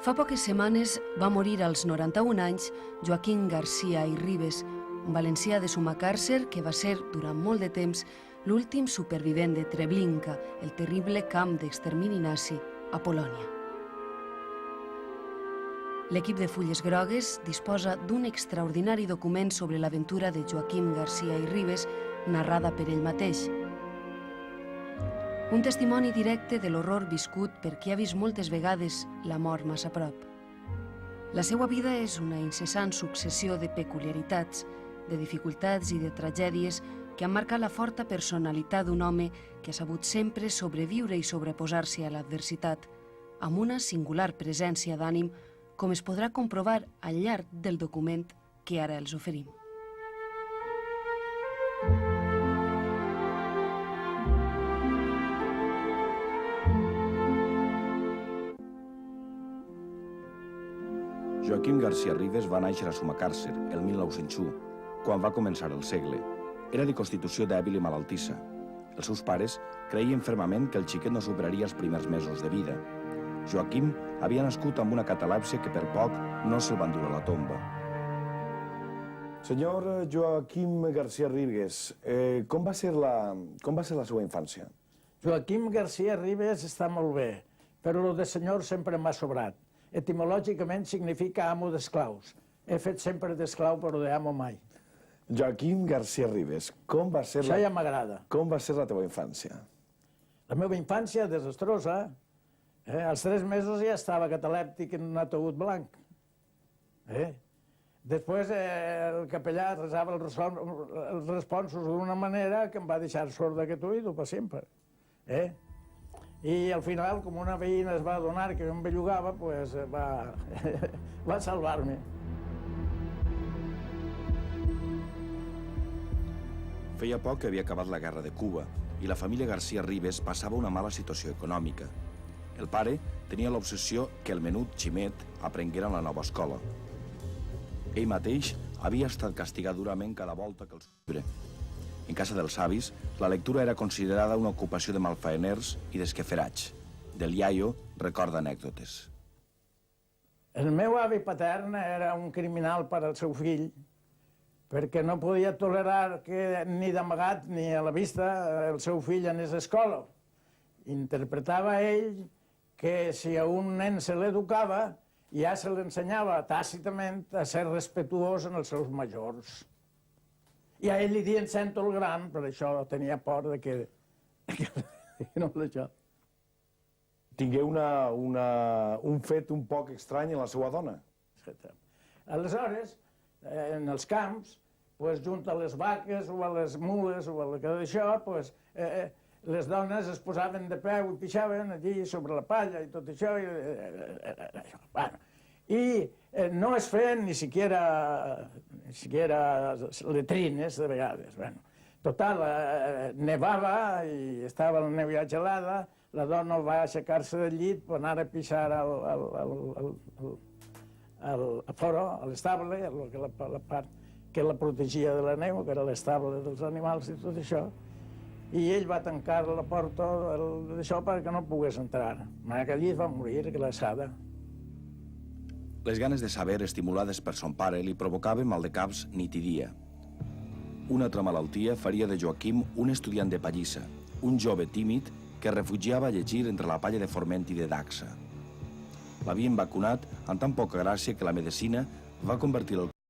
Fa poques setmanes va morir als 91 anys Joaquim Garcia i Ribes, un valencià de Sumacàrcer que va ser, durant molt de temps, l'últim supervivent de Treblinka, el terrible camp d'extermini nazi a Polònia. L'equip de Fulles Grogues disposa d'un extraordinari document sobre l'aventura de Joaquim Garcia i Ribes, narrada per ell mateix. Un testimoni directe de l'horror viscut per qui ha vist moltes vegades la mort massa a prop. La seva vida és una incessant successió de peculiaritats, de dificultats i de tragèdies que han marcat la forta personalitat d'un home que ha sabut sempre sobreviure i sobreposar-se a l'adversitat, amb una singular presència d'ànim, com es podrà comprovar al llarg del document que ara els oferim. Joaquim Garcia Ribes va néixer a Sumacàrcer el 1901, quan va començar el segle. Era de constitució dèbil i malaltissa. Els seus pares creien fermament que el xiquet no superaria els primers mesos de vida. Joaquim havia nascut amb una catalèpsia que per poc no se'l van dur a la tomba. Senyor Joaquim Garcia Ribes, com va ser la seva infància? Joaquim Garcia Ribes està molt bé, però el de senyor sempre m'ha sobrat. Etimològicament significa amo d'esclaus. He fet sempre d'esclau, però d'amo mai. Joaquim Garcia Ribes, com va ser Això ja m'agrada. Com va ser la teva infància? La meva infància, desastrosa. Als 3 mesos ja estava catalèptic en un ataúd blanc. Després el capellà resava els responsos d'una manera que em va deixar sorda aquest oïdo per sempre. I al final, com una veïna es va adonar que jo em bellugava, va salvar-me. Feia poc que havia acabat la guerra de Cuba i la família Garcia Ribes passava una mala situació econòmica. El pare tenia l'obsessió que el menut Ximet aprenguera en la nova escola. Ell mateix havia estat castigat durament cada volta que els llibre. En casa dels avis, la lectura era considerada una ocupació de malfaeners i d'esqueferats. Del iaio recorda anècdotes. El meu avi patern era un criminal per al seu fill, perquè no podia tolerar que ni d'amagat ni a la vista el seu fill anés a escola. Interpretava ell que si a un nen se l'educava, ja se l'ensenyava tàcitament a ser respetuós en els seus majors. I a ell li dient sento el gran, per això tenia por de que no l'això. Tingué un fet un poc estrany en la seva dona. Aleshores, en els camps, junt a les vaques o a les mules o a això, les dones es posaven de peu i pixaven allí sobre la palla i tot això. I no es feien ni siquiera letrines de vegades. Total, nevava i estava la neu ja gelada, la dona va aixecar-se del llit per anar a pixar al foro, a l'estable, la part que la protegia de la neu, que era l'estable dels animals i tot això, i ell va tancar la porta d'això perquè no pogués entrar. Aquell llit va morir glaçada. Les ganes de saber, estimulades per son pare, li provocaven maldecaps nit i dia. Una altra malaltia faria de Joaquim un estudiant de pallissa, un jove tímid que es refugiava a llegir entre la palla de forment i de dacsa. L'havien vacunat amb tan poca gràcia que la medicina va convertir el